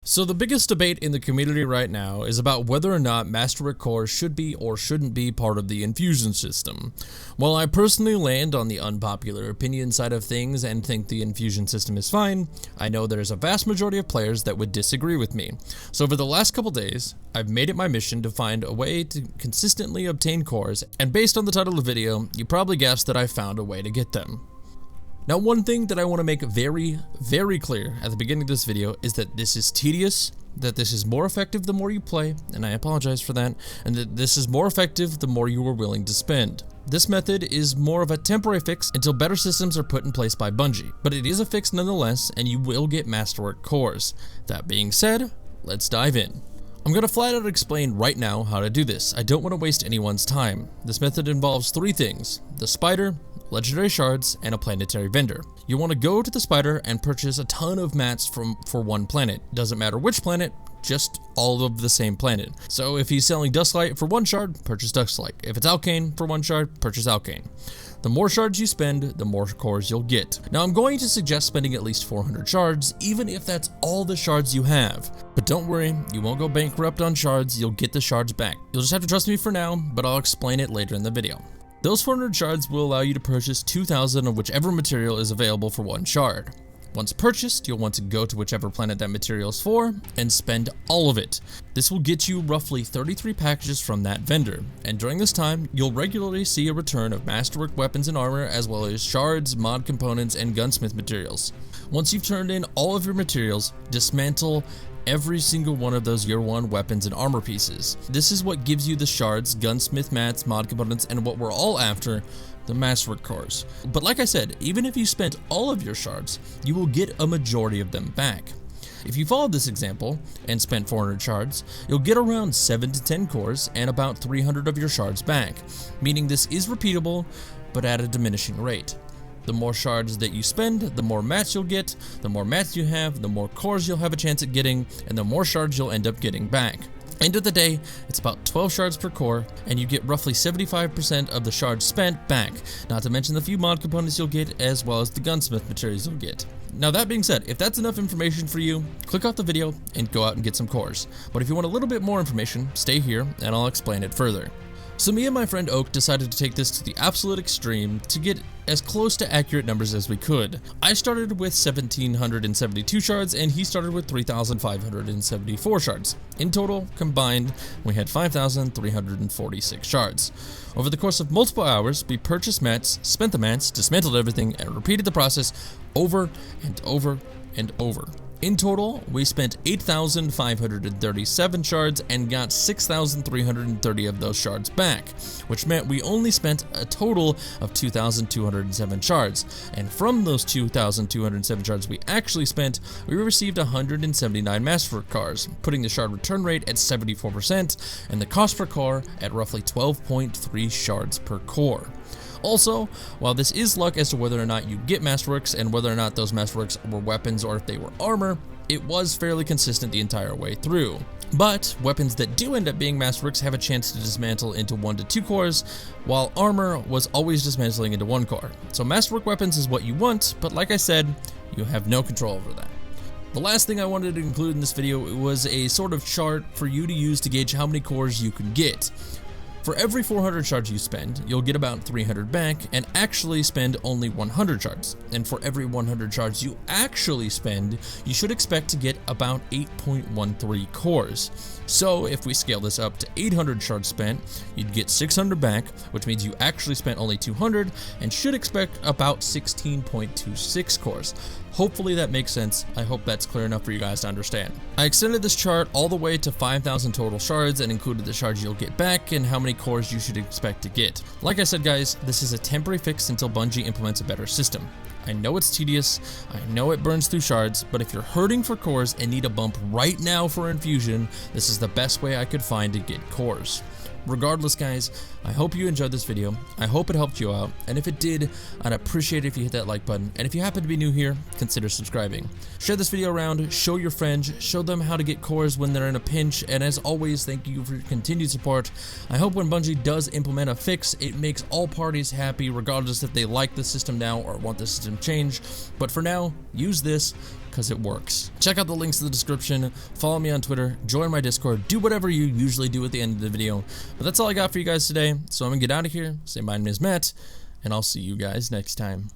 So the biggest debate in the community right now is about whether or not Masterwork cores should be or shouldn't be part of the infusion system. While I personally land on the unpopular opinion side of things and think the infusion system is fine, I know there's a vast majority of players that would disagree with me. So for the last couple days, I've made it my mission to find a way to consistently obtain cores, and based on the title of the video, you probably guessed that I found a way to get them. Now, one thing that I want to make very, very clear at the beginning of this video is that this is tedious, that this is more effective the more you play, and I apologize for that, and that this is more effective the more you are willing to spend. This method is more of a temporary fix until better systems are put in place by Bungie, but it is a fix nonetheless, and you will get Masterwork cores. That being said, let's dive in. I'm going to flat out explain right now how to do this. I don't want to waste anyone's time. This method involves three things: the spider, legendary shards, and a planetary vendor. You want to go to the spider and purchase a ton of mats for one planet. Doesn't matter which planet, just all of the same planet. So if he's selling Dustlight for one shard, purchase Dustlight. If it's Alkane for one shard, purchase Alkane. The more shards you spend, the more cores you'll get. Now I'm going to suggest spending at least 400 shards, even if that's all the shards you have. But don't worry, you won't go bankrupt on shards, you'll get the shards back. You'll just have to trust me for now, but I'll explain it later in the video. Those 400 shards will allow you to purchase 2,000 of whichever material is available for one shard. Once purchased, you'll want to go to whichever planet that material is for and spend all of it. This will get you roughly 33 packages from that vendor, and during this time, you'll regularly see a return of Masterwork weapons and armor, as well as shards, mod components, and gunsmith materials. Once you've turned in all of your materials, dismantle every single one of those year one weapons and armor pieces. This is what gives you the shards, gunsmith mats, mod components, and what we're all after, the Masterwork cores. But like I said, even if you spent all of your shards, you will get a majority of them back. If you followed this example and spent 400 shards, you'll get around 7 to 10 cores and about 300 of your shards back, meaning this is repeatable, but at a diminishing rate. The more shards that you spend, the more mats you'll get. The more mats you have, the more cores you'll have a chance at getting, and the more shards you'll end up getting back. End of the day, it's about 12 shards per core, and you get roughly 75% of the shards spent back, not to mention the few mod components you'll get, as well as the gunsmith materials you'll get. Now that being said, if that's enough information for you, click off the video and go out and get some cores. But if you want a little bit more information, stay here and I'll explain it further. So me and my friend Oak decided to take this to the absolute extreme to get as close to accurate numbers as we could. I started with 1,772 shards and he started with 3,574 shards. In total, combined, we had 5,346 shards. Over the course of multiple hours, we purchased mats, spent the mats, dismantled everything, and repeated the process over and over and over. In total, we spent 8,537 shards and got 6,330 of those shards back, which meant we only spent a total of 2,207 shards. And from those 2,207 shards we actually spent, we received 179 Masterwork cores, putting the shard return rate at 74% and the cost per core at roughly 12.3 shards per core. Also, while this is luck as to whether or not you get Masterworks and whether or not those Masterworks were weapons or if they were armor, it was fairly consistent the entire way through. But weapons that do end up being Masterworks have a chance to dismantle into 1 to 2 cores, while armor was always dismantling into 1 core. So Masterwork weapons is what you want, but like I said, you have no control over that. The last thing I wanted to include in this video was a sort of chart for you to use to gauge how many cores you can get. For every 400 shards you spend, you'll get about 300 back and actually spend only 100 shards. And for every 100 shards you actually spend, you should expect to get about 8.13 cores. So if we scale this up to 800 shards spent, you'd get 600 back, which means you actually spent only 200 and should expect about 16.26 cores. Hopefully that makes sense. I hope that's clear enough for you guys to understand. I extended this chart all the way to 5,000 total shards and included the shards you'll get back and how many cores you should expect to get. Like I said guys, this is a temporary fix until Bungie implements a better system. I know it's tedious, I know it burns through shards, but if you're hurting for cores and need a bump right now for infusion, this is the best way I could find to get cores. Regardless guys, I hope you enjoyed this video, I hope it helped you out, and if it did, I'd appreciate it if you hit that like button, and if you happen to be new here, consider subscribing. Share this video around, show your friends, show them how to get cores when they're in a pinch, and as always, thank you for your continued support. I hope when Bungie does implement a fix, it makes all parties happy, regardless if they like the system now or want the system changed. But for now, use this, because it works. Check out the links in the description, follow me on Twitter, join my Discord, do whatever you usually do at the end of the video. But that's all I got for you guys today, so I'm gonna get out of here, say my name is Matt, and I'll see you guys next time.